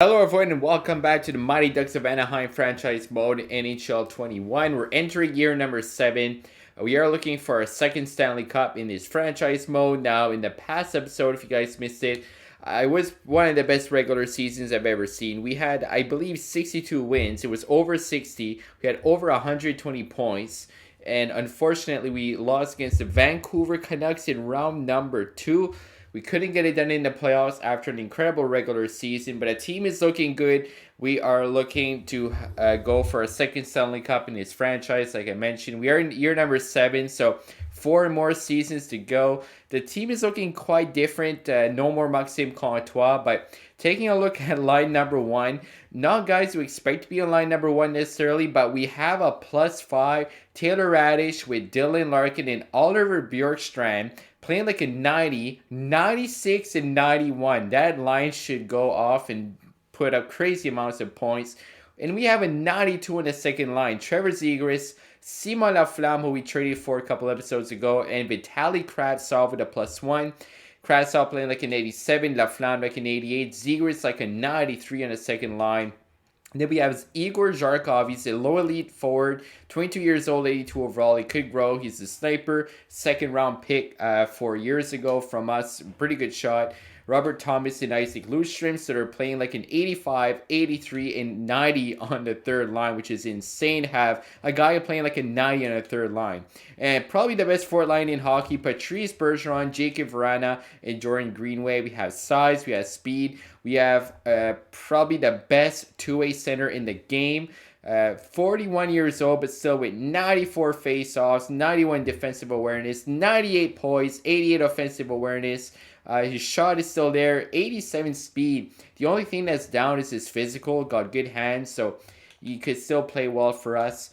Hello everyone and welcome back to the Mighty Ducks of Anaheim franchise mode NHL 21. We're entering year number 7. We are looking for a second Stanley Cup in this franchise mode. Now, in the past episode, if you guys missed it, it was one of the best regular seasons I've ever seen. We had, I believe, 62 wins. It was over 60. We had over 120 points. And unfortunately, we lost against the Vancouver Canucks in round number 2. We couldn't get it done in the playoffs after an incredible regular season, but the team is looking good. We are looking to go for a second Stanley Cup in this franchise. Like I mentioned, we are in year number 7, so 4 more seasons to go. The team is looking quite different. No more Maxime Comtois, but taking a look at line number 1, not guys who expect to be on line number 1 necessarily, but we have a +5 Taylor Raddysh with Dylan Larkin and Oliver Bjorkstrand playing like a 90, 96, and 91. That line should go off and put up crazy amounts of points. And we have a 92 in the second line. Trevor Zegras, Simon Laflamme, who we traded for a couple episodes ago, and Vitaly Kravtsov with a +1. Kravtsov playing like an 87, Laflamme like an 88, Zegras like a 93 on the second line. And then we have Igor Zharkov. He's a low elite forward, 22 years old, 82 overall. He could grow. He's a sniper, second round pick 4 years ago from us. Pretty good shot. Robert Thomas and Isaac Lundstrom, so they're playing like an 85, 83, and 90 on the third line, which is insane to have a guy playing like a 90 on the third line. And probably the best fourth line in hockey, Patrice Bergeron, Jacob Vrana, and Jordan Greenway. We have size, we have speed, we have probably the best two-way center in the game. 41 years old, but still with 94 faceoffs, 91 defensive awareness, 98 poise, 88 offensive awareness. His shot is still there, 87 speed. The only thing that's down is his physical. Got good hands, so he could still play well for us.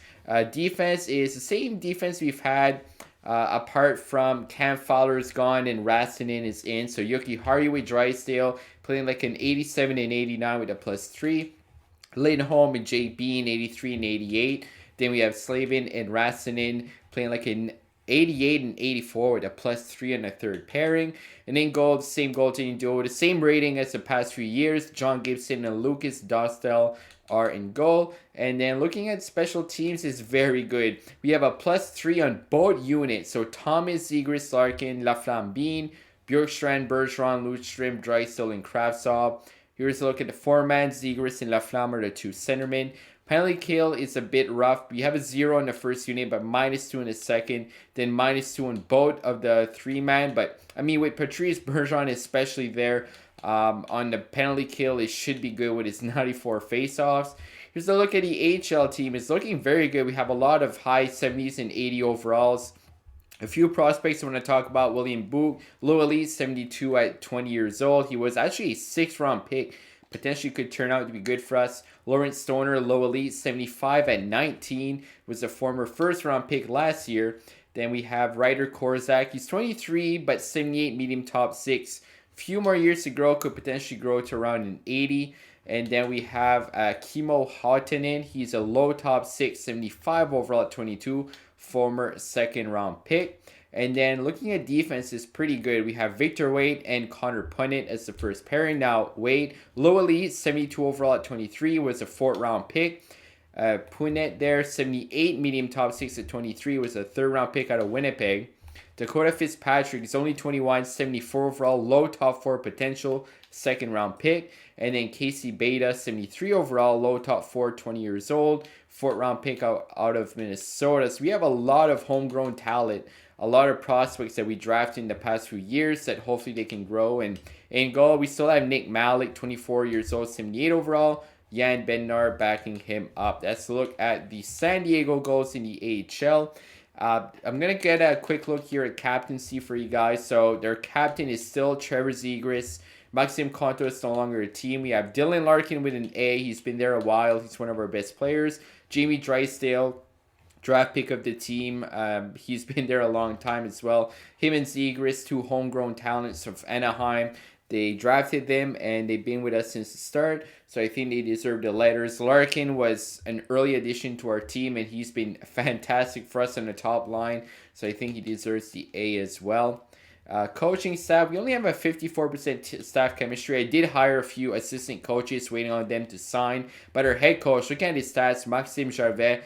Defense is the same defense we've had apart from Cam Fowler's gone and Rastanen is in. So Yuki Hardy with Drysdale playing like an 87 and 89 with a +3. Lindholm and Jay Bean, 83 and 88. Then we have Slavin and Rastanen playing like an 88 and 84 with a +3 in the third pairing. And then goal, the same goaltending duo with the same rating as the past few years. John Gibson and Lucas Dostal are in goal. And then looking at special teams is very good. We have a +3 on both units. So Thomas, Zegras, Larkin, Laflamme, Bean, Bjorkstrand, Bergeron, Lundstrom, Drysdale, and Kravtsov. Here's a look at the foreman. Zegras and Laflamme are the two centermen. Penalty kill is a bit rough. We have a 0 in the first unit, but -2 in the second. Then -2 in both of the three-man. But, I mean, with Patrice Bergeron especially there on the penalty kill, it should be good with his 94 faceoffs. Here's a look at the AHL team. It's looking very good. We have a lot of high 70s and 80 overalls. A few prospects I want to talk about. William Book, low elite, 72 at 20 years old. He was actually a 6th round pick. Potentially could turn out to be good for us. Lawrence Stoner, low elite, 75 at 19. Was a former 1st round pick last year. Then we have Ryder Korzak. He's 23, but 78 medium top 6. Few more years to grow. Could potentially grow to around an 80. And then we have Kimmo Hautanen. He's a low top 6, 75 overall at 22. Former 2nd round pick. And then looking at defense is pretty good. We have Victor Wade and Connor Punnett as the first pairing. Now, Wade, low elite, 72 overall at 23, was a 4th round pick. Punnett there, 78, medium top 6 at 23, was a 3rd round pick out of Winnipeg. Dakota Fitzpatrick is only 21, 74 overall, low top 4 potential, 2nd round pick. And then Casey Beta, 73 overall, low top 4, 20 years old, 4th round pick out of Minnesota. So we have a lot of homegrown talent. A lot of prospects that we drafted in the past few years that hopefully they can grow. And in goal, we still have Nick Malik, 24 years old, 78 overall. Jan Bednar backing him up. That's a look at the San Diego goals in the AHL. I'm going to get a quick look here at captaincy for you guys. So their captain is still Trevor Zegras. Maxime Comtois is no longer a team. We have Dylan Larkin with an A. He's been there a while. He's one of our best players. Jamie Drysdale, draft pick of the team. He's been there a long time as well. Him and Zegras, 2 homegrown talents of Anaheim. They drafted them and they've been with us since the start. So I think they deserve the letters. Larkin was an early addition to our team and he's been fantastic for us on the top line. So I think he deserves the A as well. Coaching staff, we only have a 54% staff chemistry. I did hire a few assistant coaches waiting on them to sign. But our head coach, look at his stats, Maxime Jarvet,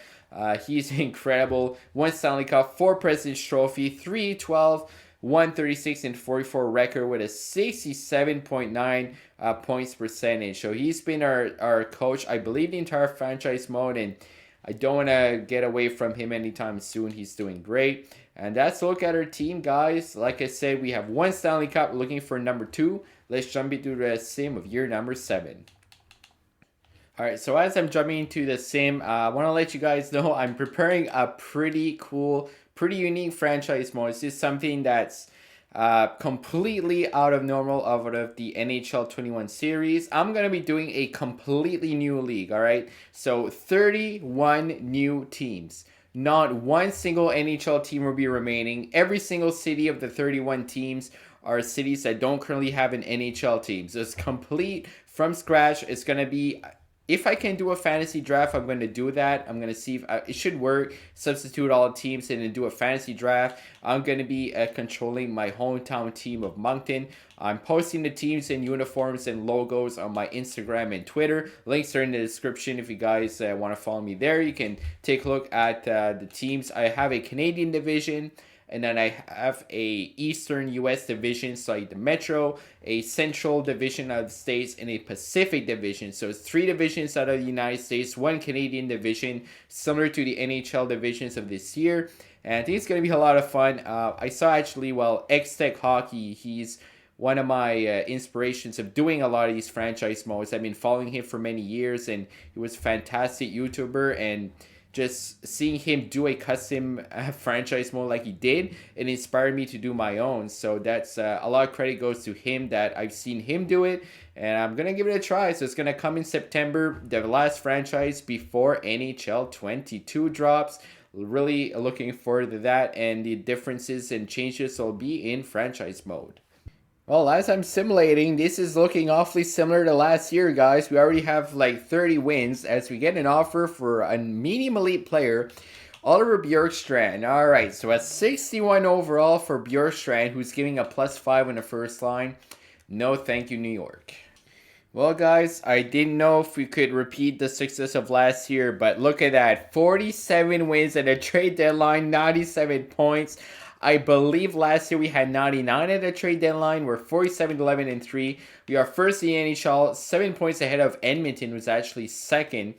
he's incredible. 1 Stanley Cup, 4 President's Trophy, 3-12, 136 and 44 record with a 67.9 points percentage. So he's been our coach, I believe, the entire franchise mode, and I don't want to get away from him anytime soon. He's doing great. And that's a look at our team, guys. Like I said, we have 1 Stanley Cup. We're looking for number 2. Let's jump into the sim of year number 7. Alright, so as I'm jumping into the sim, I want to let you guys know I'm preparing a pretty cool, pretty unique franchise mode. It's just something that's completely out of the NHL 21 series. I'm going to be doing a completely new league, alright? So 31 new teams. Not one single NHL team will be remaining. Every single city of the 31 teams are cities that don't currently have an NHL team. So it's complete from scratch. It's going to be... If I can do a fantasy draft, I'm going to do that. I'm going to see if it should work. Substitute all the teams and then do a fantasy draft. I'm going to be controlling my hometown team of Moncton. I'm posting the teams and uniforms and logos on my Instagram and Twitter. Links are in the description if you guys want to follow me there. You can take a look at the teams. I have a Canadian division. And then I have a Eastern U.S. division, so like the Metro, a Central division out of the States, and a Pacific division. So it's 3 divisions out of the United States, 1 Canadian division, similar to the NHL divisions of this year. And I think it's going to be a lot of fun. I saw actually, X-Tech Hockey, he's one of my inspirations of doing a lot of these franchise modes. I've been following him for many years, and he was a fantastic YouTuber, and just seeing him do a custom franchise mode like he did, it inspired me to do my own. So that's a lot of credit goes to him that I've seen him do it, and I'm gonna give it a try. So it's gonna come in September, the last franchise before NHL 22 drops. Really looking forward to that, and the differences and changes will be in franchise mode. Well, as I'm simulating, this is looking awfully similar to last year, guys. We already have like 30 wins as we get an offer for a medium elite player, Oliver Bjorkstrand. All right, so at 61 overall for Bjorkstrand, who's giving a +5 on the first line. No, thank you, New York. Well, guys, I didn't know if we could repeat the success of last year, but look at that. 47 wins at a trade deadline, 97 points. I believe last year we had 99 at the trade deadline. We're 47-11-3. We are first in the NHL, 7 points ahead of Edmonton, who's actually second.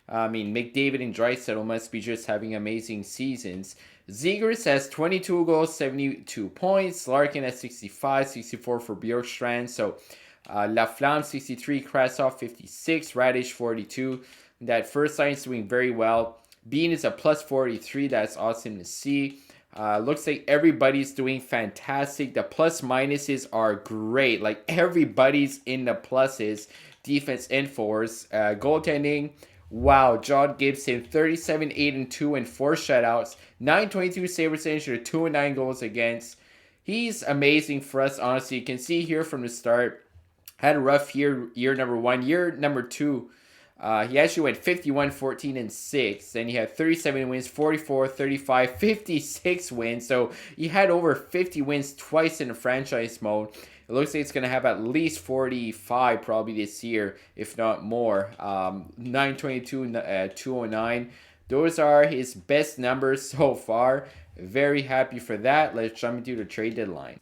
I mean, McDavid and Draisaitl must be just having amazing seasons. Zegers has 22 goals, 72 points. Larkin has 65, 64 for Bjorkstrand. So Laflamme 63, Krasov 56, Radish 42. That first line is doing very well. Bean is a +43. That's awesome to see. Looks like everybody's doing fantastic. The plus minuses are great. Like everybody's in the pluses. Defense and force. Goaltending. Wow. John Gibson 37, 8-2 and 4 shutouts. 922 save percentage or 2-9 goals against. He's amazing for us, honestly. You can see here from the start. Had a rough year number 1. Year number 2. He actually went 51, 14, and 6. Then he had 37 wins, 44, 35, 56 wins. So he had over 50 wins twice in the franchise mode. It looks like it's going to have at least 45 probably this year, if not more. 922, 209. Those are his best numbers so far. Very happy for that. Let's jump into the trade deadline.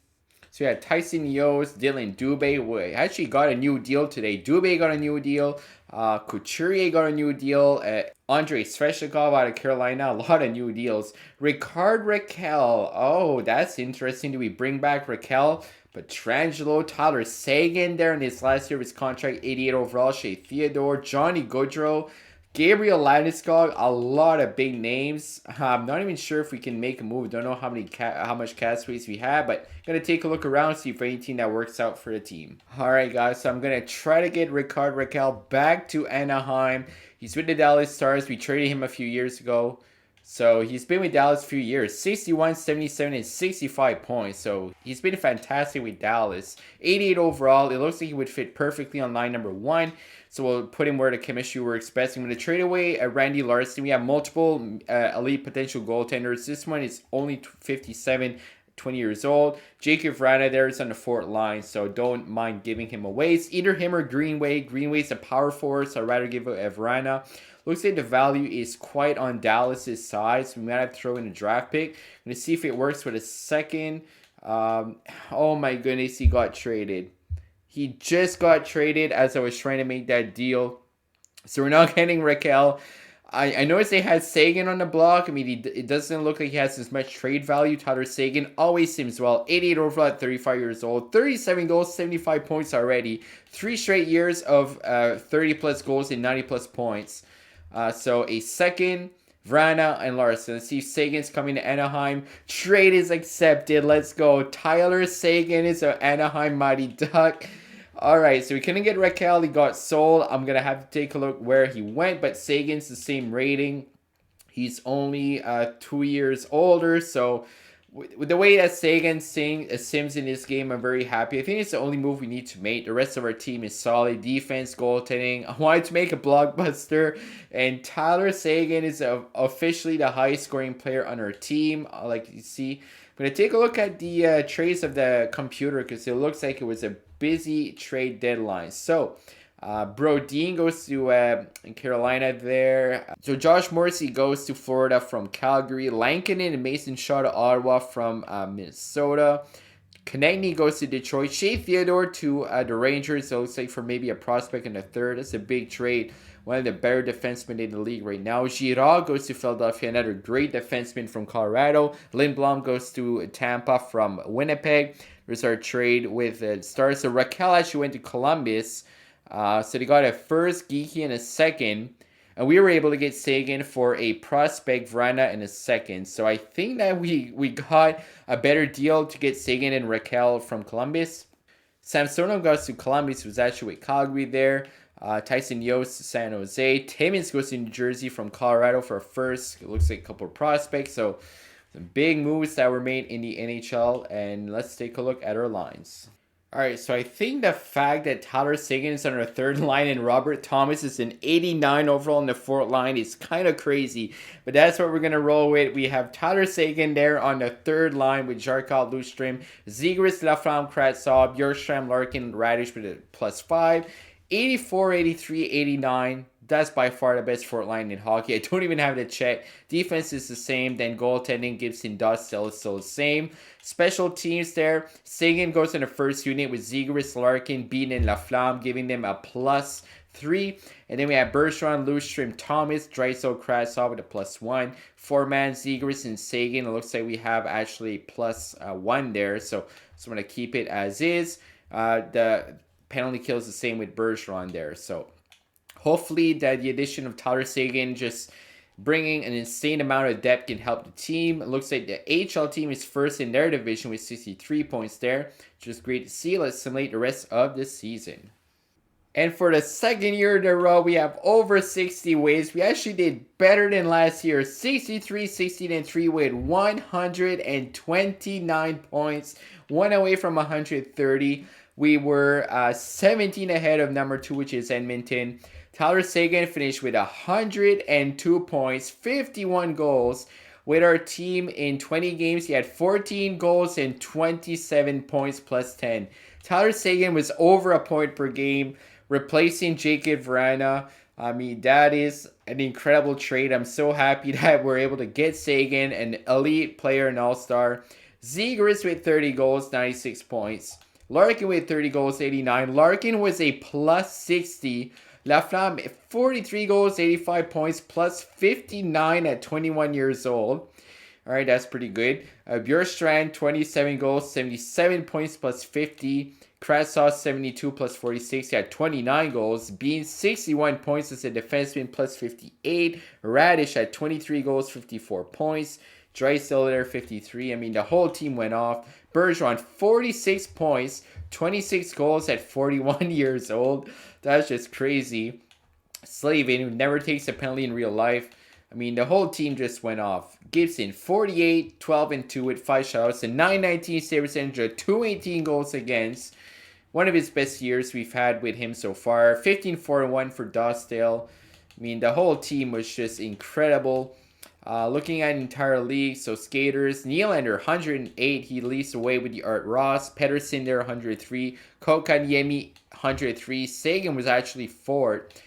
So yeah, Tyson Yost, Dylan Dubé actually got a new deal today. Dubé got a new deal. Couturier got a new deal. Andrei Svechnikov out of Carolina, a lot of new deals. Ricard Raquel, oh, that's interesting. Do we bring back Raquel? Petrangelo, Tyler Seguin there in his last year of his contract, 88 overall. Shea Theodore, Johnny Gaudreau, Gabriel Landeskog, a lot of big names. I'm not even sure if we can make a move. Don't know how much cap space we have, but gonna take a look around, see if anything that works out for the team. All right, guys, so I'm gonna try to get Ricard Raquel back to Anaheim. He's with the Dallas Stars. We traded him a few years ago. So he's been with Dallas a few years. 61, 77, and 65 points. So he's been fantastic with Dallas. 88 overall. It looks like he would fit perfectly on line number 1. So we'll put him where the chemistry we're expecting. I'm going to trade away Randy Larson. We have multiple elite potential goaltenders. This one is only 57. 20 years old. Jacob Vrana there is on the fourth line, so don't mind giving him away. It's either him or Greenway. Greenway's a power forward, so I'd rather give it a Vrana. Looks like the value is quite on Dallas's side, so we might have to throw in a draft pick. I'm going to see if it works for the second. Oh my goodness, he got traded. He just got traded as I was trying to make that deal. So we're not getting Raquel. I noticed they had Sagan on the block. I mean, it doesn't look like he has as much trade value. Tyler Sagan always seems well. 88 overall at 35 years old. 37 goals, 75 points already. 3 straight years of 30-plus goals and 90-plus points. So a second, Vrana and Larson. Let's see if Sagan's coming to Anaheim. Trade is accepted. Let's go. Tyler Sagan is an Anaheim Mighty Duck. Alright, so we couldn't get Raquel. He got sold. I'm going to have to take a look where he went. But Sagan's the same rating. He's only 2 years older. So with the way that Sagan sims in this game, I'm very happy. I think it's the only move we need to make. The rest of our team is solid. Defense, goaltending. I wanted to make a blockbuster. And Tyler Sagan is officially the highest scoring player on our team. Like you see, I'm going to take a look at the trades of the computer because it looks like it was a busy trade deadline. So Brodin goes to Carolina there. So Josh Morrissey goes to Florida from Calgary. Lankinen and Mason Shaw to Ottawa from Minnesota. Konechny goes to Detroit. Shea Theodore to the Rangers. So it looks like for maybe a prospect in the third. That's a big trade. One of the better defensemen in the league right now. Girard goes to Philadelphia. Another great defenseman from Colorado. Lindblom goes to Tampa from Winnipeg. There's our trade with Stars. So Raquel actually went to Columbus. So they got a first, Geeky, and a second. And we were able to get Sagan for a prospect, Vrana, and a second. So I think that we got a better deal to get Sagan and Raquel from Columbus. Samsonov goes to Columbus, was actually with Calgary there. Tyson Yost to San Jose. Timmins goes to New Jersey from Colorado for a first. It looks like a couple of prospects. So some big moves that were made in the NHL. And let's take a look at our lines. Alright, so I think the fact that Tyler Sagan is on our third line and Robert Thomas is an 89 overall on the fourth line is kind of crazy. But that's what we're going to roll with. We have Tyler Sagan there on the third line with Jarkal, Lundstrom, Zegras, Laflamme, Kravtsov, Bjorkstrand, Larkin, Radish with a +5. 84, 83, 89. That's by far the best fourth line in hockey. I don't even have to check. Defense is the same. Then goaltending, Gibson, Dustel is still the same. Special teams there. Sagan goes in the first unit with Zegras, Larkin, Bean, and Laflamme, giving them a +3. And then we have Bergeron, Lundstrom, Thomas, Draisaitl, Kravtsov with a +1. Four-man, Zegras, and Sagan. It looks like we have actually +1 there. So I'm going to keep it as is. The penalty kill is the same with Bergeron there. So hopefully that the addition of Tyler Sagan just bringing an insane amount of depth can help the team. It looks like the AHL team is first in their division with 63 points there, which is great to see. Let's simulate the rest of the season. And for the second year in a row, we have over 60 wins. We actually did better than last year. 63, 16, and 3 with 129 points. One away from 130. We were 17 ahead of number 2, which is Edmonton. Tyler Sagan finished with 102 points, 51 goals. With our team in 20 games, he had 14 goals and 27 points +10. Tyler Sagan was over a point per game, replacing Jacob Vrana. I mean, that is an incredible trade. I'm so happy that we're able to get Sagan, an elite player, an all-star. Zegras with 30 goals, 96 points. Larkin with 30 goals, 89. Larkin was a +60. Laflamme, 43 goals, 85 points, +59 at 21 years old. All right, that's pretty good. Bjorkstrand, 27 goals, 77 points, +50. Kravtsov, 72 +46. He had 29 goals. Bean, 61 points as a defenseman, +58. Radish had 23 goals, 54 points. Draisaitl there, 53. I mean, the whole team went off. Bergeron, 46 points, 26 goals at 41 years old. That's just crazy. Slavin, who never takes a penalty in real life. I mean, the whole team just went off. Gibson, 48, 12, and 2 with 5 shutouts, a 919 save percentage, 218 goals against. One of his best years we've had with him so far. 15, 4, and 1 for Dustel. I mean, the whole team was just incredible. Looking at entire league, so skaters, Nylander 108, he leads the way with the Art Ross. Pedersen there 103, Kokaniemi 103. Sagan was actually fourth,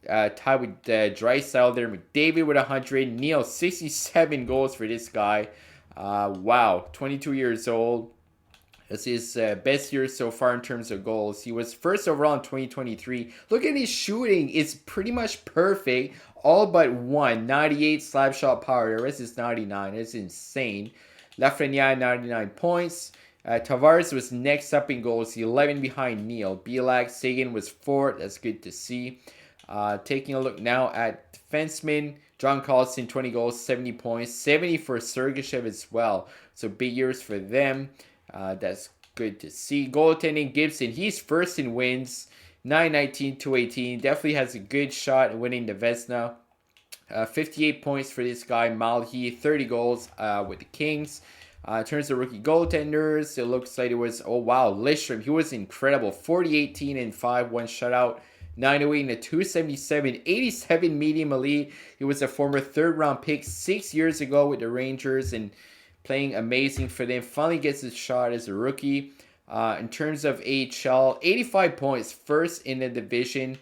tied with Draisaitl there. McDavid with 100. Neil 67 goals for this guy. Wow, 22 years old. That's his best year so far in terms of goals. He was first overall in 2023. Look at his shooting. It's pretty much perfect. All but one. 98 slap shot power. The rest is 99. It's insane. Lafreniere, 99 points. Tavares was next up in goals. 11 behind Neil. Belak, Sagan was fourth. That's good to see. Taking a look now at defensemen. John Carlson, 20 goals, 70 points. 70 for Sergachev as well. So big years for them. That's good to see. Goaltending, Gibson, he's first in wins. 919, 218. Definitely has a good shot at winning the Vezina. 58 points for this guy. Malhi, 30 goals with the Kings. In terms of rookie goaltenders, it looks like it was, oh wow, Lidstrom, he was incredible. 40-18 and 5, one shutout. 908 and a 277, 87 medium elite. He was a former third-round pick 6 years ago with the Rangers and playing amazing for them. Finally gets his shot as a rookie. In terms of AHL, 85 points, first in the division.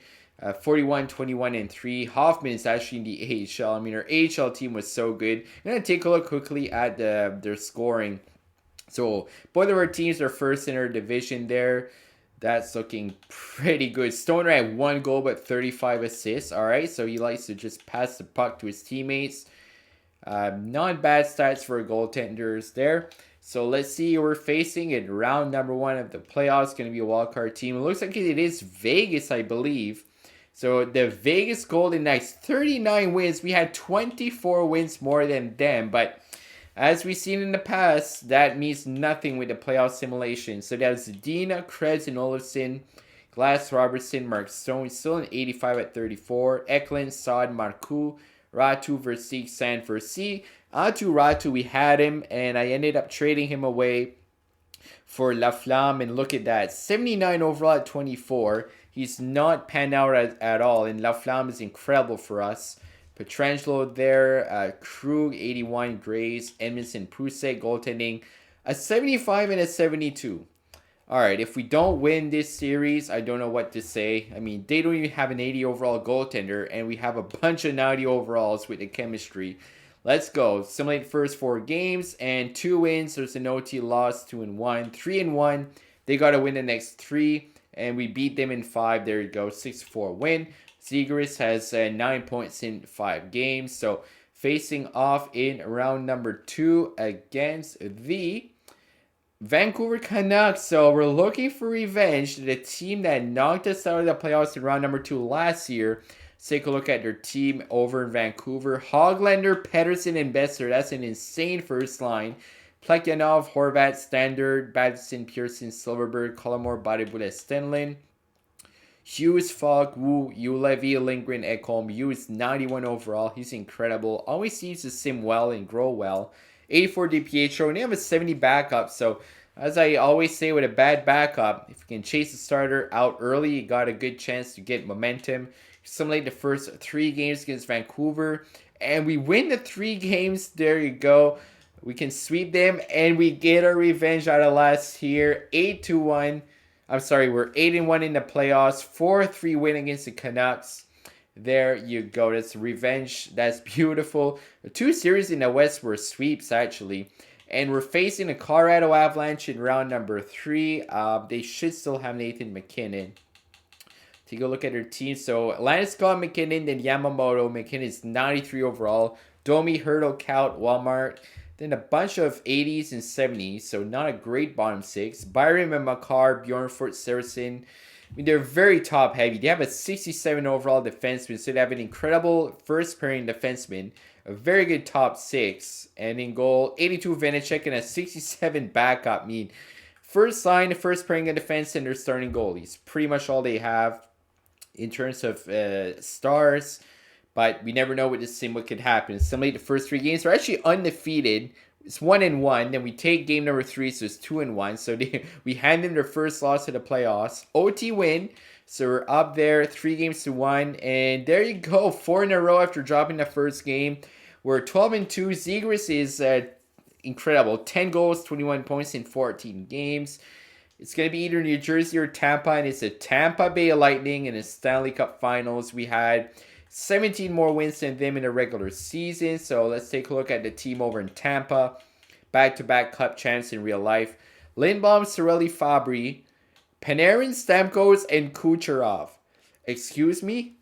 41, 21, and 3. Hoffman is actually in the AHL. I mean, our AHL team was so good. I'm going to take a look quickly at their scoring. So, both of our teams are first in our division there. That's looking pretty good. Stoner had 1 goal but 35 assists. All right, so he likes to just pass the puck to his teammates. Not bad stats for goaltenders there. So let's see who we're facing in round number 1 of the playoffs. Going to be a wildcard team. It looks like it is Vegas, I believe. So the Vegas Golden Knights, 39 wins. We had 24 wins more than them. But as we've seen in the past, that means nothing with the playoff simulation. So that was Dina, Krebs, and Olofsson. Glass, Robertson, Mark Stone, still an 85 at 34. Eklund, Saad, Marcoux, Ratu, Versik, San Versi. Ratu, we had him, and I ended up trading him away for Laflamme. And look at that, 79 overall at 24. He's not panned out at all, and Laflamme is incredible for us. Petrangelo there, Krug, 81, Graves, Edmondson, Prusek, goaltending, a 75 and a 72. All right, if we don't win this series, I don't know what to say. I mean, they don't even have an 80 overall goaltender, and we have a bunch of 90 overalls with the chemistry. Let's go. Simulate the first 4 games, and 2 wins. There's an OT loss, 2-1, 3-1. They got to win the next 3, and we beat them in 5. There you go, 6-4 win. Zegras has 9 points in 5 games. So facing off in round number 2 against the Vancouver Canucks. So we're looking for revenge. The team that knocked us out of the playoffs in round number 2 last year. Let's take a look at their team over in Vancouver. Hoglander, Pedersen, and Besser. That's an insane first line. Plekhanov, Horvat, Standard, Batson, Pearson, Silverberg, Colomore, Badibula, Stenlin. Hughes, Falk, Wu, Ulevi, Lindgren, Ekholm. Hughes, 91 overall. He's incredible. Always seems to sim well and grow well. 84 DPH, and they have a 70 backup. So, as I always say with a bad backup, if you can chase the starter out early, you got a good chance to get momentum. Simulate the first 3 games against Vancouver, and we win the 3 games. There you go. We can sweep them, and we get our revenge out of last year. 8-1. I'm sorry, we're 8-1 in the playoffs. 4-3 win against the Canucks. There you go. That's revenge. That's beautiful. The 2 series in the West were sweeps, actually. And we're facing the Colorado Avalanche in round number 3. They should still have Nathan McKinnon. Take a look at their team. So, Landeskog, McKinnon, then Yamamoto. McKinnon's 93 overall. Domi, Hurdle, Kaut, Walmart. Then a bunch of 80s and 70s. So, not a great bottom 6. Byron and Makar, Bjornfort, Saracen. I mean, they're very top heavy. They have a 67 overall defenseman. So, they have an incredible first pairing defenseman. A very good top 6. And in goal, 82 Vanacek and a 67 backup. I mean, first line, first pairing of defense, and their starting goalies. Pretty much all they have in terms of stars, but we never know with this sim what could happen. Simulate the first 3 games. We're actually undefeated. It's 1-1. Then we take game number 3, so it's 2-1. So we hand them their first loss to the playoffs. OT win. So we're up there 3-1. And there you go. 4 in a row after dropping the first game. We're 12-2. Zegras is incredible. 10 goals, 21 points in 14 games. It's going to be either New Jersey or Tampa, and it's the Tampa Bay Lightning in the Stanley Cup Finals. We had 17 more wins than them in the regular season. So let's take a look at the team over in Tampa. Back-to-back Cup champs in real life. Lindblom, Cirelli, Fabry, Panarin, Stamkos, and Kucherov. Excuse me?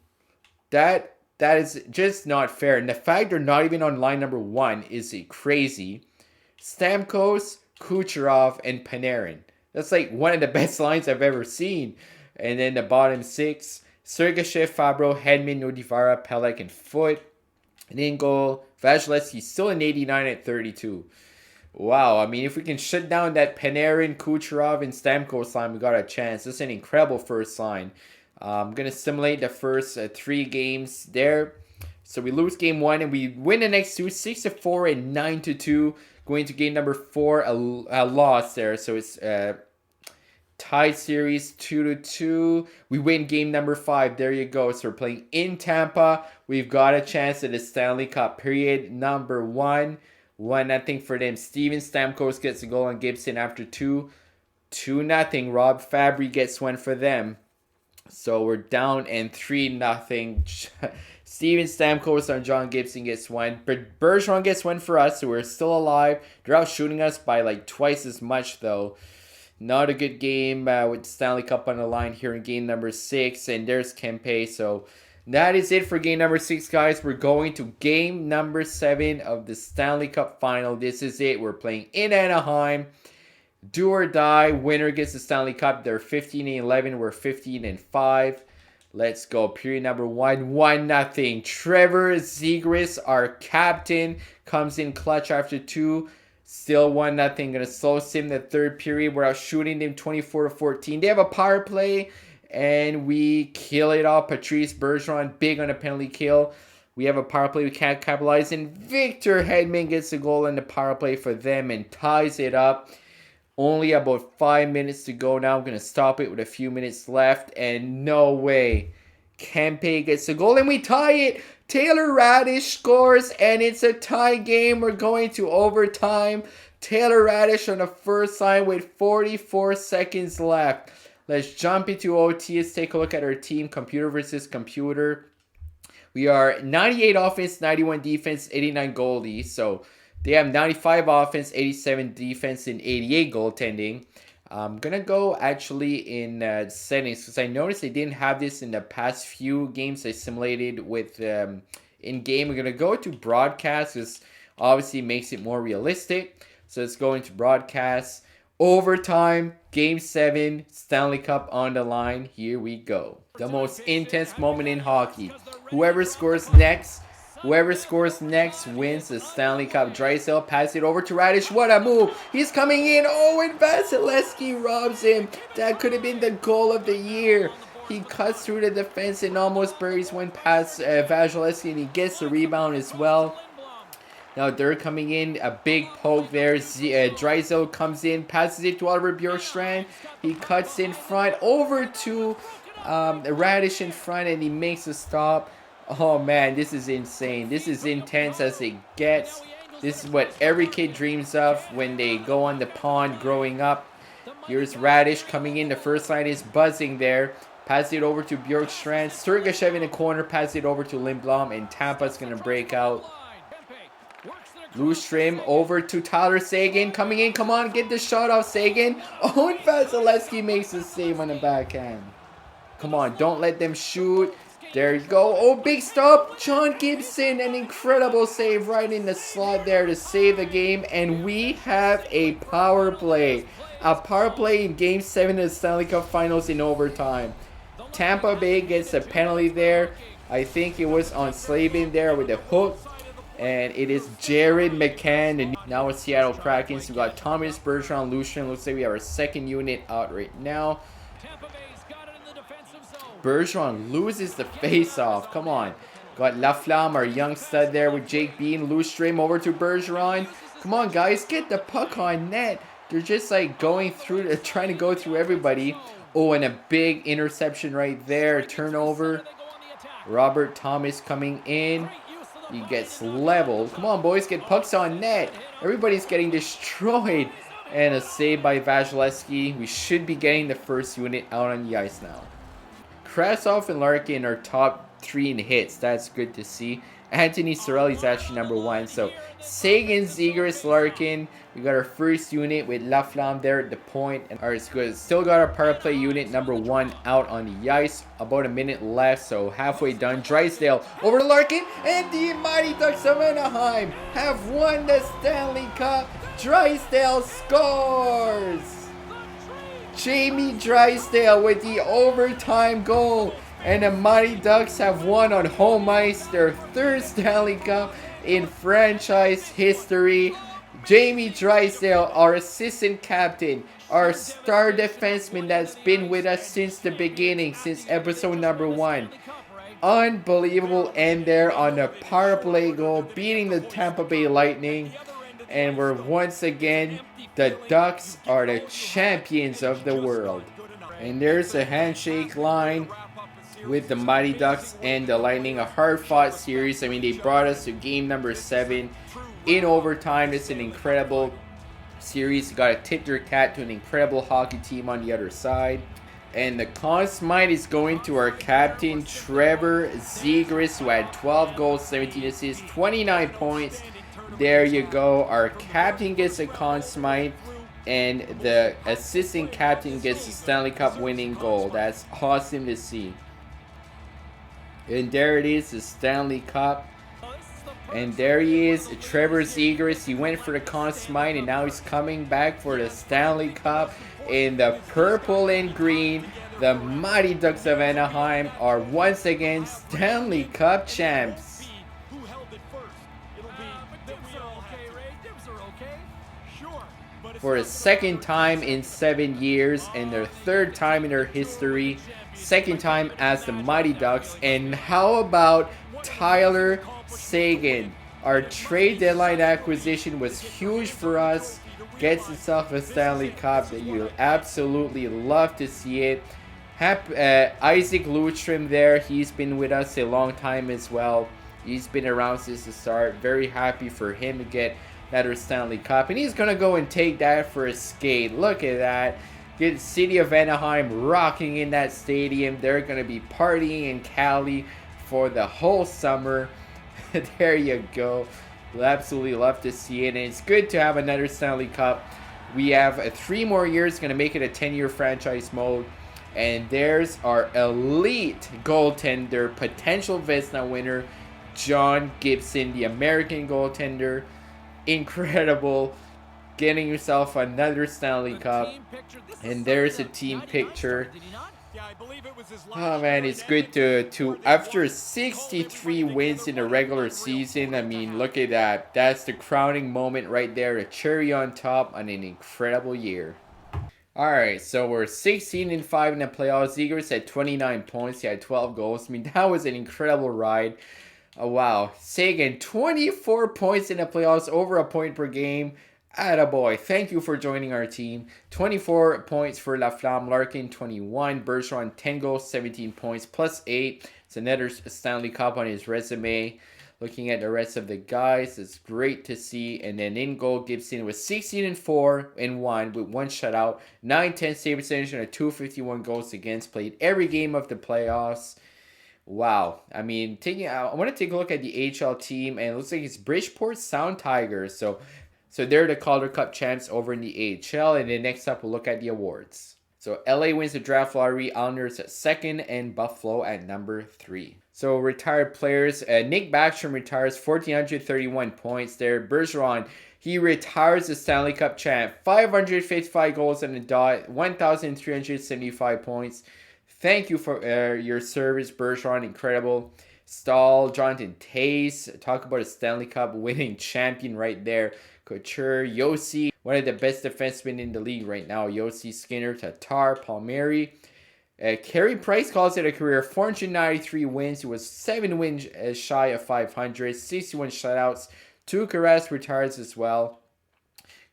That is just not fair. And the fact they're not even on line number 1 is crazy. Stamkos, Kucherov, and Panarin. That's like one of the best lines I've ever seen. And then the bottom 6, Sergachev, Fabro, Hedman, Nodivara, Pelech, and Foot. And in goal, Vasilevsky still an 89 at 32. Wow, I mean, if we can shut down that Panarin, Kucherov, and Stamkos line, we got a chance. This is an incredible first line. I'm going to simulate the first 3 games there. So we lose game 1 and we win the next 2, 6-4 and 9-2. Going to game number 4, a loss there. So it's tied series 2-2. We win game number 5. There you go. So we're playing in Tampa. We've got a chance at the Stanley Cup. Period number 1. 1-0 for them. Steven Stamkos gets a goal on Gibson after 2. 2-0. Rob Fabry gets one for them. So we're down and 3-0. Steven Stamkos on John Gibson gets one. But Bergeron gets one for us, so we're still alive. They're out shooting us by like twice as much, though. Not a good game with Stanley Cup on the line here in game number 6. And there's Kempe. So that is it for game number 6, guys. We're going to game number 7 of the Stanley Cup Final. This is it. We're playing in Anaheim. Do or die. Winner gets the Stanley Cup. They're 15-11. We're 15-5. Let's go. Period number 1. 1-0. Trevor Zegras, our captain, comes in clutch after 2. Still 1-0. Gonna slow sim the third period. We're out shooting them 24-14. They have a power play, and we kill it all. Patrice Bergeron, big on a penalty kill. We have a power play we can't capitalize, and Victor Hedman gets a goal in the power play for them and ties it up. Only about 5 minutes to go now. I'm going to stop it with a few minutes left. And no way. Kempe gets a goal and we tie it. Taylor Radish scores and it's a tie game. We're going to overtime. Taylor Radish on the first line with 44 seconds left. Let's jump into OT. Let's take a look at our team. Computer versus computer. We are 98 offense, 91 defense, 89 goalie. So they have 95 offense, 87 defense, and 88 goaltending. I'm going to go actually in settings because I noticed they didn't have this in the past few games I simulated with in-game. We're going to go to broadcast because obviously makes it more realistic. So let's go into broadcast. Overtime, game 7, Stanley Cup on the line. Here we go. The most intense moment in hockey. Whoever scores next wins the Stanley Cup. Draisaitl pass it over to Radish. What a move. He's coming in. Oh, and Vasilevsky robs him. That could have been the goal of the year. He cuts through the defense and almost buries one past Vasilevsky, and he gets the rebound as well. Now they're coming in. A big poke there. Draisaitl comes in, passes it to Oliver Bjorkstrand. He cuts in front over to Radish in front, and he makes a stop. Oh man, this is insane. This is intense as it gets. This is what every kid dreams of when they go on the pond growing up. Here's Radish coming in. The first line is buzzing there. Pass it over to Bjorkstrand. Sergachev in the corner. Pass it over to Lindblom. And Tampa's going to break out. Lustrom over to Tyler Seguin. Coming in. Come on, get the shot off Seguin. Oh, and Vasilevsky makes a save on the backhand. Come on, don't let them shoot. There you go. Oh, big stop. John Gibson, an incredible save right in the slot there to save the game. And we have a power play. A power play in Game 7 of the Stanley Cup Finals in overtime. Tampa Bay gets a penalty there. I think it was on Slavin there with a hook. And it is Jared McCann. And now with Seattle Kraken. So we got Thomas, Bergeron, Lustrom. Looks like we have our second unit out right now. Bergeron loses the face-off. Come on. Got Laflamme, our young stud there with Jake Bean. Lustrom over to Bergeron. Come on, guys. Get the puck on net. They're just like going through, trying to go through everybody. Oh, and a big interception right there. Turnover. Robert Thomas coming in. He gets leveled. Come on, boys, get pucks on net. Everybody's getting destroyed. And a save by Vasilevsky. We should be getting the first unit out on the ice now. Krasov and Larkin are top 3 in hits. That's good to see. Anthony Cirelli's actually number 1. So Sagan, Zegras, Larkin. We got our first unit with Laflamme there at the point. And our still got our power play unit number 1 out on the ice. About a minute left, so halfway done. Drysdale over to Larkin. And the Mighty Ducks of Anaheim have won the Stanley Cup. Drysdale scores! Jamie Drysdale with the overtime goal. And the Mighty Ducks have won on home ice their 3rd Stanley Cup in franchise history. Jamie Drysdale, our assistant captain, our star defenseman that's been with us since the beginning, since episode number 1. Unbelievable end there on the power play goal, beating the Tampa Bay Lightning. And we're once again, the Ducks are the champions of the world. And there's a handshake line with the Mighty Ducks and the Lightning. A hard-fought series. I mean, they brought us to game number 7 in overtime. It's an incredible series. You got to tip your hat to an incredible hockey team on the other side. And the Conn Smythe is going to our captain, Trevor Zegras, who had 12 goals, 17 assists, 29 points. There you go. Our captain gets a Conn Smythe, and the assistant captain gets the Stanley Cup winning goal. That's awesome to see. And there it is, the Stanley Cup. And there he is, Trevor Zegras. He went for the Conn Smythe, and now he's coming back for the Stanley Cup in the purple and green. The Mighty Ducks of Anaheim are once again Stanley Cup champs. For a 2nd time in 7 years, and their 3rd time in their history. 2nd time as the Mighty Ducks. And how about Tyler Sagan? Our trade deadline acquisition was huge for us. Gets himself a Stanley Cup that you absolutely love to see it. Isaac Lundstrom there. He's been with us a long time as well. He's been around since the start. Very happy for him to get another Stanley Cup. And he's going to go and take that for a skate. Look at that. Get the city of Anaheim rocking in that stadium. They're going to be partying in Cali for the whole summer. There you go. We'll absolutely love to see it. And it's good to have another Stanley Cup. We have 3 more years. Going to make it a 10-year franchise mode. And there's our elite goaltender, potential Vezina winner, John Gibson, the American goaltender. Incredible. Getting yourself another Stanley Cup. And there's a team picture. Oh man, it's good to after 63 wins in the regular season. I mean, look at that. That's the crowning moment right there. A cherry on top on an incredible year. Alright, so we're 16-5 in the playoffs. Zegras had 29 points. He had 12 goals. I mean, that was an incredible ride. Oh, wow. Sagan, 24 points in the playoffs, over a point per game. Attaboy. Thank you for joining our team. 24 points for Laflamme. Larkin, 21. Bergeron, 10 goals, 17 points, plus 8. It's another Stanley Cup on his resume. Looking at the rest of the guys, it's great to see. And then in goal, Gibson was 16-4 and 1 with 1 shutout. 9-10 save percentage and a 251 goals against. Played every game of the playoffs. Wow. I mean, I want to take a look at the AHL team, and it looks like it's Bridgeport Sound Tigers. So they're the Calder Cup champs over in the AHL. And then next up, we'll look at the awards. So LA wins the draft lottery, Islanders at 2nd, and Buffalo at number 3. So retired players, Nick Backstrom retires, 1,431 points there. Bergeron, he retires the Stanley Cup champ, 555 goals on the dot, 1,375 points. Thank you for your service, Bergeron. Incredible. Stahl, Jonathan Toews. Talk about a Stanley Cup winning champion right there. Couture, Yossi, one of the best defensemen in the league right now. Yossi, Skinner, Tatar, Palmieri. Carey Price calls it a career. 493 wins. He was 7 wins shy of 500. 61 shutouts. Tuukka Rask retires as well.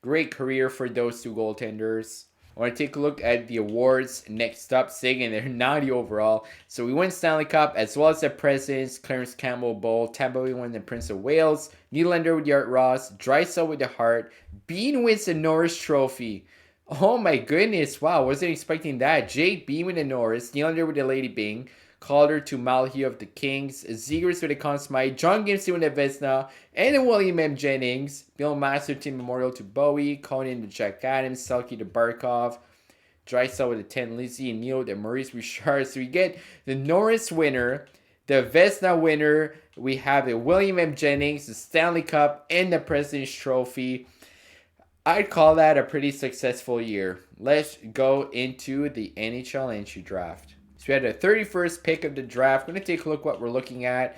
Great career for those 2 goaltenders. I want to take a look at the awards. Next up, Sagan, they're 90 overall. So we won Stanley Cup as well as the Presidents, Clarence Campbell Bowl, Tampa Bay won the Prince of Wales, Nylander with the Art Ross, Drysdale with the Hart, Bean wins the Norris Trophy. Oh my goodness, wow, wasn't expecting that. Jake Bean with the Norris, Nylander with the Lady Byng, Calder to Malhue of the Kings, Zegers with the Conn Smythe, John Gibson with the Vesna, and the William M. Jennings, Bill Masterton Memorial to Bowie, Conan to Jack Adams, Selke to Barkov, Drysdale with the 10, Lizzie and Neil with the Maurice Richard. So we get the Norris winner, the Vesna winner, we have the William M. Jennings, the Stanley Cup, and the President's Trophy. I'd call that a pretty successful year. Let's go into the NHL Entry Draft. So we had the 31st pick of the draft. We're going to take a look what we're looking at.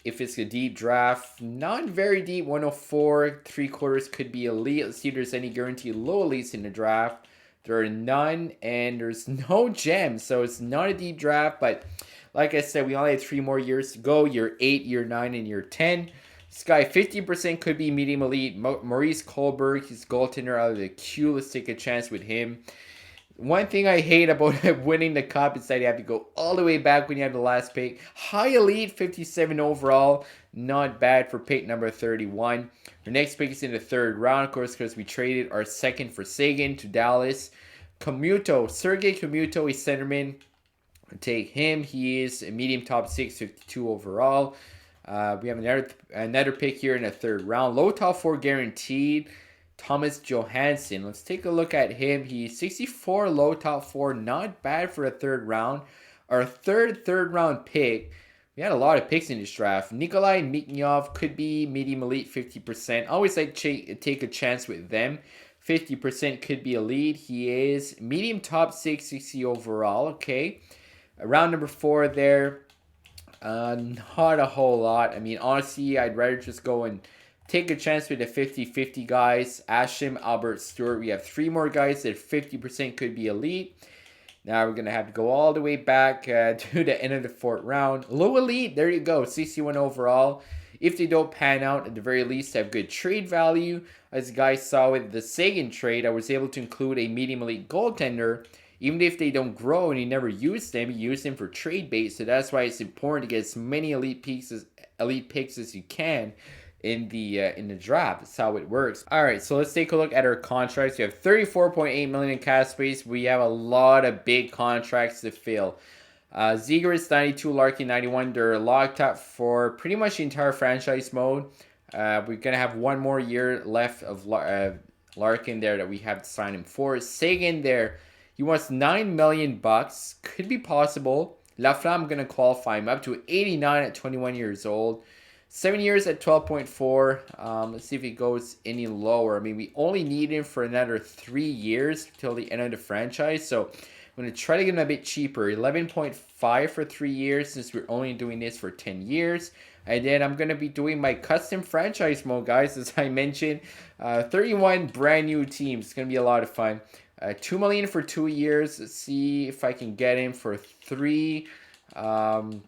If it's a deep draft, not very deep, 104, 3/4 could be elite. Let's see if there's any guaranteed low elites in the draft. There are none, and there's no gems. So it's not a deep draft, but like I said, we only have 3 more years to go. Year 8, year 9, and year 10. This guy, 50% could be medium elite. Maurice Kohlberg, he's goaltender out of the Q. Let's take a chance with him. One thing I hate about winning the cup is that you have to go all the way back when you have the last pick. High elite, 57 overall. Not bad for pick number 31. Our next pick is in the 3rd round, of course, because we traded our 2nd for Sagan to Dallas. Commuto, Sergei Commuto, is centerman. Take him. He is a medium top 6, 52 overall. We have another pick here in the 3rd round. Low top 4 guaranteed. Thomas Johansen. Let's take a look at him. He's 64, low top 4. Not bad for a 3rd round. Our third round pick. We had a lot of picks in this draft. Nikolai Mikhnov could be medium elite, 50%. Always like take a chance with them. 50% could be elite. He is medium top 6, 60 overall. Okay. Round number 4 there. Not a whole lot. I mean, honestly, I'd rather just go and take a chance with the 50-50 guys. Asham, Albert, Stewart. We have 3 more guys that 50% could be elite. Now we're going to have to go all the way back to the end of the 4th round. Low elite, there you go, 61 overall. If they don't pan out, at the very least, have good trade value. As you guys saw with the Sagan trade, I was able to include a medium elite goaltender. Even if they don't grow and you never use them, you use them for trade bait. So that's why it's important to get as many elite picks as you can in the draft. That's how it works. All right, so let's take a look at our contracts. We have 34.8 million in cap space. We have a lot of big contracts to fill. Zegers 92, Larkin 91. They're locked up for pretty much the entire franchise mode. We're gonna have 1 more year left of Larkin there that we have to sign him for. Sagan there. He wants $9 million. Could be possible. Laflamme going to qualify him up to 89 at 21 years old. 7 years at 12.4. Let's see if he goes any lower. I mean, we only need him for another 3 years till the end of the franchise. So I'm going to try to get him a bit cheaper. 11.5 for 3 years since we're only doing this for 10 years. And then I'm going to be doing my custom franchise mode, guys, as I mentioned. 31 brand new teams. It's going to be a lot of fun. $2 million for 2 years. Let's see if I can get him for 3. Wow,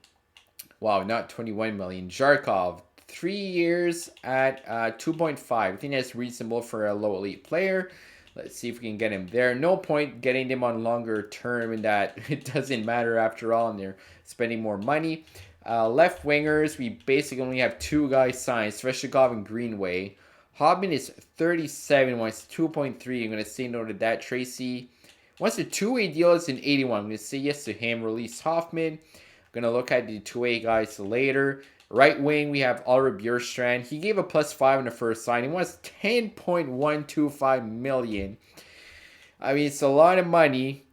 not 21 million. Zharkov, 3 years at 2.5. I think that's reasonable for a low elite player. Let's see if we can get him there. No point getting them on longer term in that it doesn't matter after all, and they're spending more money. Left wingers, we basically only have 2 guys signed, Sveshnikov and Greenway. Hobman is 37, wants 2.3. I'm going to say no to that. Tracy wants a 2-way deal. It's an 81. I'm going to say yes to him. Release Hoffman. I'm going to look at the 2-way guys later. Right wing, we have Ulrich Bjorstrand. He gave a +5 in the first sign. He wants 10.125 million. I mean, it's a lot of money.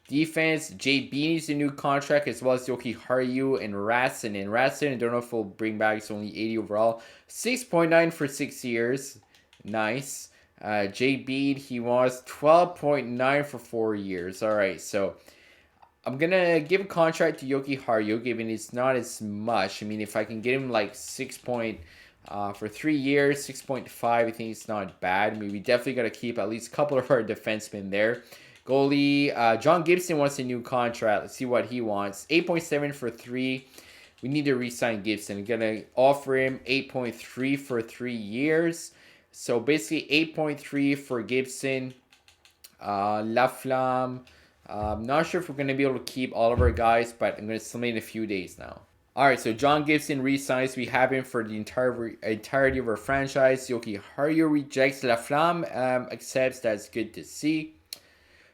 Defense, Jay Beanie's a new contract, as well as Yoki Haryu and Rassen. And Rassen, I don't know if he'll bring back, it's only 80 overall. 6.9 for 6 years. Nice. Jay Bean, he wants 12.9 for 4 years. All right, so I'm going to give a contract to Yoki Haryu, given it's not as much. I mean, if I can get him like 6 for 3 years, 6.5, I think it's not bad. I mean, we definitely got to keep at least a couple of our defensemen there. Goalie, John Gibson wants a new contract. Let's see what he wants. 8.7 for 3. We need to re-sign Gibson. I'm going to offer him 8.3 for 3 years. So basically 8.3 for Gibson. Laflamme. Not sure if we're going to be able to keep all of our guys, but I'm going to submit in a few days now. All right, so John Gibson resigns. We have him for the entirety of our franchise. Yoki Haru rejects Laflamme, accepts. That's good to see.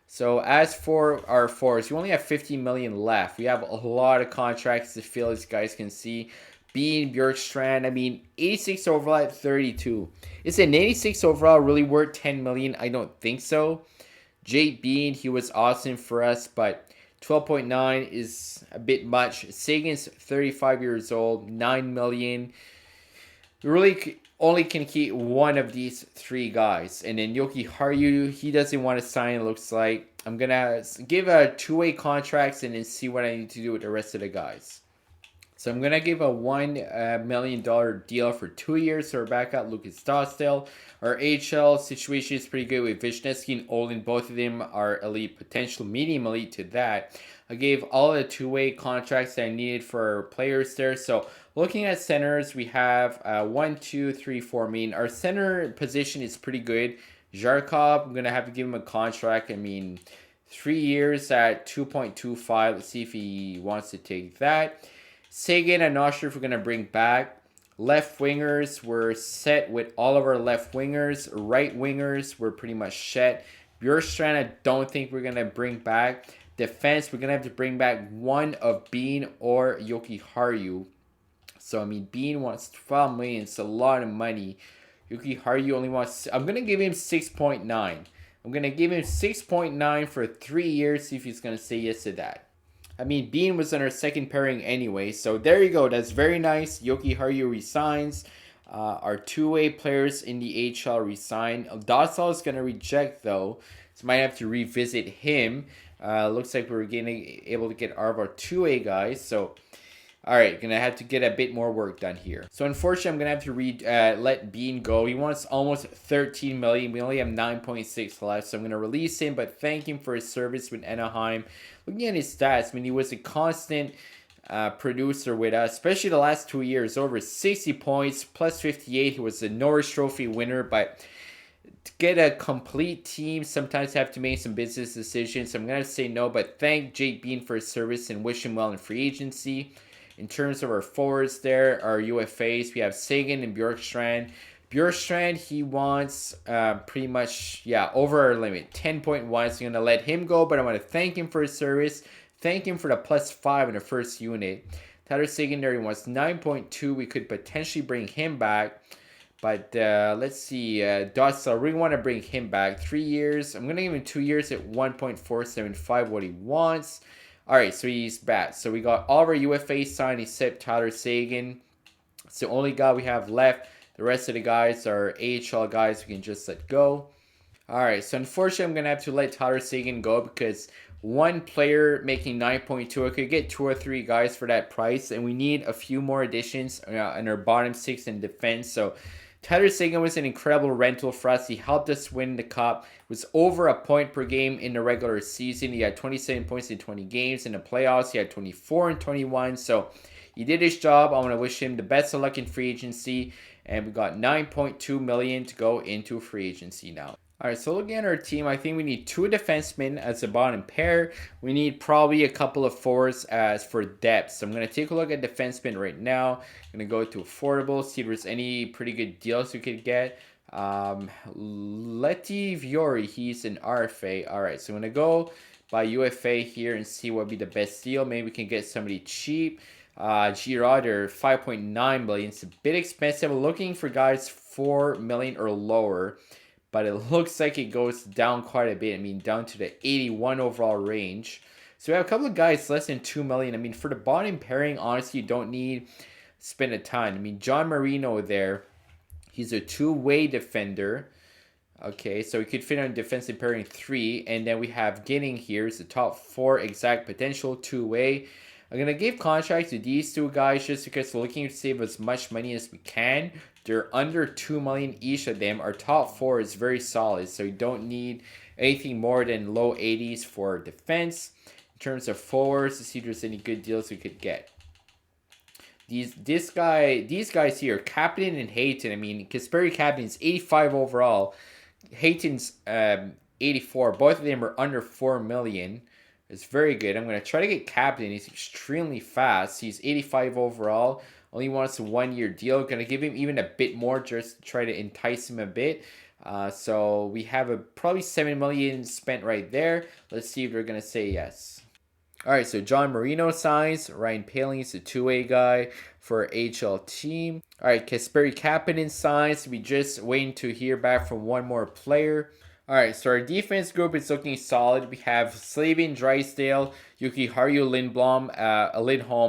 So as for our force, we only have 50 million left. We have a lot of contracts to fill, as you guys can see. Bean, Bjorkstrand, I mean, 86 overall at 32. Is an 86 overall really worth 10 million? I don't think so. Jake Bean, he was awesome for us, but 12.9 is a bit much. Sagan's 35 years old, 9 million. We really only can keep one of these three guys. And then Yoki Haru, he doesn't want to sign, it looks like. I'm going to give a two-way contracts and then see what I need to do with the rest of the guys. So I'm going to give a $1 million deal for 2 years to our backup, Lucas Dostal. Our HL situation is pretty good with Vishnevsky and Olin. Both of them are elite, potential medium elite to that. I gave all the two-way contracts that I needed for our players there. So looking at centers, we have 1, 2, 3, 4. I mean, our center position is pretty good. Zharkov, I'm going to have to give him a contract. I mean, 3 years at 2.25. Let's see if he wants to take that. Sagan, I'm not sure if we're going to bring back. Left wingers, we're set with all of our left wingers. Right wingers, we're pretty much set. Bjorkstrand, I don't think we're going to bring back. Defense, we're going to have to bring back one of Bean or Yoki Haru. So, I mean, Bean wants 12 million. It's a lot of money. Yoki Haru only wants... I'm going to give him 6.9. I'm going to give him 6.9 for 3 years. See if he's going to say yes to that. I mean, Bean was on our second pairing anyway. So, there you go. That's very nice. Yoki Haru resigns. Our two-way players in the HL resign. Dostal is going to reject, though. So, might have to revisit him. Looks like we're able to get our two-way guys. So, all right, gonna have to get a bit more work done here. So unfortunately, I'm gonna have to let Bean go. He wants almost 13 million. We only have 9.6 left, so I'm gonna release him. But thank him for his service with Anaheim. Looking at his stats, I mean, he was a constant producer with us, especially the last 2 years. Over 60 points, plus 58. He was a Norris Trophy winner, but to get a complete team, sometimes have to make some business decisions. So I'm gonna say no, but thank Jake Bean for his service and wish him well in free agency. In terms of our forwards there, our UFAs, we have Sagan and Bjorkstrand. Bjorkstrand, he wants pretty much, over our limit, 10.1. So I'm going to let him go, but I want to thank him for his service. Thank him for the +5 in the first unit. Tyler Sagan there, he wants 9.2. We could potentially bring him back. But let's see, Dostal, I really want to bring him back. 3 years. I'm going to give him 2 years at 1.475, what he wants. All right, so he's back. So we got all of our UFAs signed except Tyler Sagan. It's the only guy we have left. The rest of the guys are AHL guys we can just let go. All right, so unfortunately, I'm going to have to let Tyler Sagan go because one player making 9.2, I could get 2 or 3 guys for that price, and we need a few more additions in our bottom 6 in defense. So Tyler Sagan was an incredible rental for us. He helped us win the cup. It was over a point per game in the regular season. He had 27 points in 20 games. In the playoffs, he had 24 and 21. So he did his job. I want to wish him the best of luck in free agency. And we got 9.2 million to go into free agency now. All right, so looking at our team, I think we need 2 defensemen as a bottom pair. We need probably a couple of forwards as for depth. So I'm going to take a look at defensemen right now. I'm going to go to affordable, see if there's any pretty good deals we could get. Letty Viori, he's an RFA. All right, so I'm going to go by UFA here and see what would be the best deal. Maybe we can get somebody cheap. Girard, 5.9 million. It's a bit expensive. I'm looking for guys 4 million or lower. But it looks like it goes down quite a bit. I mean, down to the 81 overall range. So we have a couple of guys less than 2 million. I mean, for the bottom pairing, honestly, you don't need to spend a ton. I mean, John Marino there, he's a two-way defender. Okay, so we could fit on defensive pairing 3. And then we have Ginning here. It's the top 4 exact potential two-way. I'm going to give contracts to these 2 guys just because we're looking to save as much money as we can. They're under 2 million each of them. Our top 4 is very solid, so you don't need anything more than low 80s for defense. In terms of forwards, to see if there's any good deals we could get. These guys here, Captain and Hayton. I mean, Kasperi Captain's 85 overall. Hayton's 84. Both of them are under 4 million. It's very good. I'm going to try to get captain. He's extremely fast. He's 85 overall. Only wants a 1-year deal. Going to give him even a bit more just to try to entice him a bit. So we have probably 7 million spent right there. Let's see if they're going to say yes. All right, so John Marino signs. Ryan Poehling is a two-way guy for HL team. All right, Kasperi Kapanen signs. We just waiting to hear back from one more player. All right, so our defense group is looking solid. We have Slavin, Drysdale, Yuki Haru, Lindholm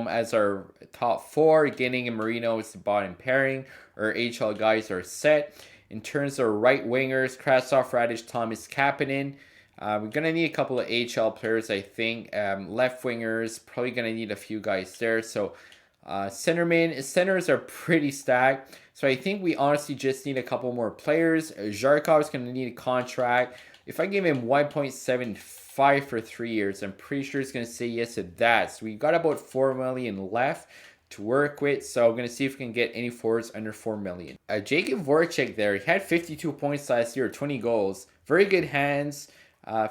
as our top four. Getting and Marino is the bottom pairing. Our HL guys are set. In terms of right wingers, Krasov, Radish, Thomas, Kapanen. We're going to need a couple of HL players, I think. Left wingers, probably going to need a few guys there. So centers are pretty stacked. So I think we honestly just need a couple more players. Zharkov is going to need a contract. If I give him 1.75 for 3 years, I'm pretty sure he's going to say yes to that. So we got about 4 million left to work with. So I'm going to see if we can get any forwards under 4 million. Jacob Voracek there. He had 52 points last year, 20 goals. Very good hands.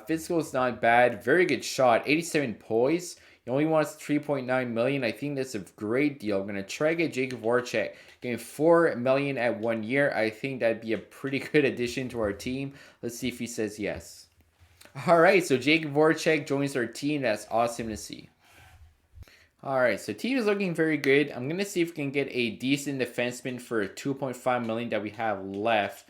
Physical is not bad. Very good shot. 87 poise. He only wants 3.9 million. I think that's a great deal. I'm going to try to get Jacob Voracek. Getting 4 million at 1 year. I think that'd be a pretty good addition to our team. Let's see if he says yes. All right, so Jacob Voracek joins our team. That's awesome to see. All right, so team is looking very good. I'm going to see if we can get a decent defenseman for 2.5 million that we have left.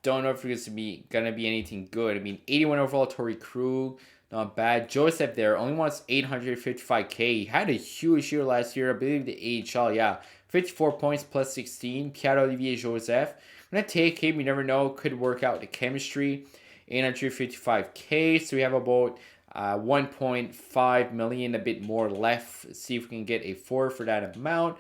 Don't know if it's going to be anything good. I mean, 81 overall Torrey Krug. Not bad. Joseph there only wants 855k. He had a huge year last year. I believe the AHL, yeah. 54 points plus 16. Pierre-Olivier Joseph. I'm going to take him. You never know. Could work out the chemistry. 855k. So we have about 1.5 million, a bit more left. Let's see if we can get a 4 for that amount.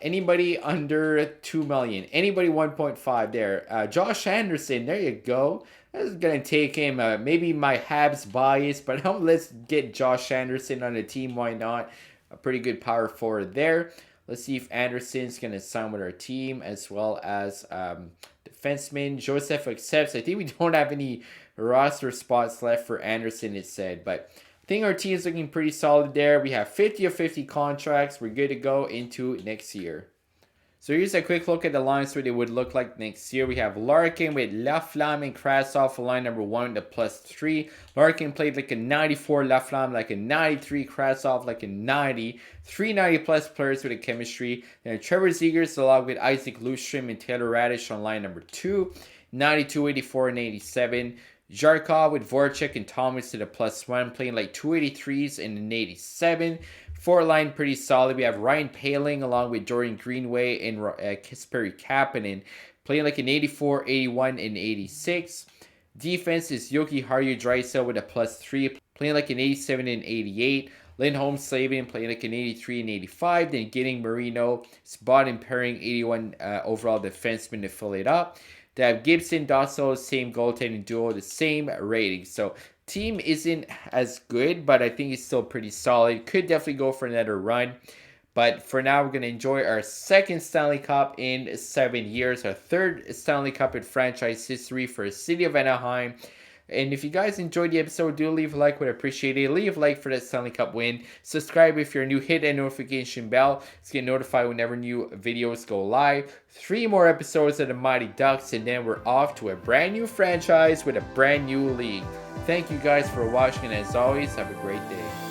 Anybody under 2 million? Anybody 1.5 there? Josh Anderson. There you go. I was going to take him. Maybe my Habs bias, but let's get Josh Anderson on the team. Why not? A pretty good power forward there. Let's see if Anderson's going to sign with our team, as well as defenseman. Joseph accepts. I think we don't have any roster spots left for Anderson, it said. But I think our team is looking pretty solid there. We have 50 of 50 contracts. We're good to go into next year. So here's a quick look at the lines what it would look like next year. We have Larkin with Laflamme and Krasov for line number 1 with a +3. Larkin played like a 94, Laflamme like a 93, Krasov like a 90. 390 plus players with a chemistry. Then Trevor Zegers along with Isaac Lustrom and Taylor Radish on line number 2. 92, 84, and 87. Zharkov with Voracek and Thomas to the +1, playing like 283s and an 87. Four line pretty solid. We have Ryan Poehling along with Jordan Greenway and Kasperi Kapanen playing like an 84, 81, and 86. Defense is Yoki Haru Drysdale with a +3, playing like an 87 and 88. Lindholm Slavin playing like an 83 and 85. Then getting Marino, spot and pairing 81 overall defenseman to fill it up. They have Gibson, Dosso, same goaltending duo, the same rating. So team isn't as good, but I think it's still pretty solid. Could definitely go for another run. But for now, we're going to enjoy our second Stanley Cup in 7 years. Our third Stanley Cup in franchise history for the city of Anaheim. And if you guys enjoyed the episode, do leave a like, would appreciate it. Leave a like for that Stanley Cup win. Subscribe if you're new. Hit that notification bell to get notified whenever new videos go live. 3 more episodes of the Mighty Ducks, and then we're off to a brand new franchise with a brand new league. Thank you guys for watching, and as always, have a great day.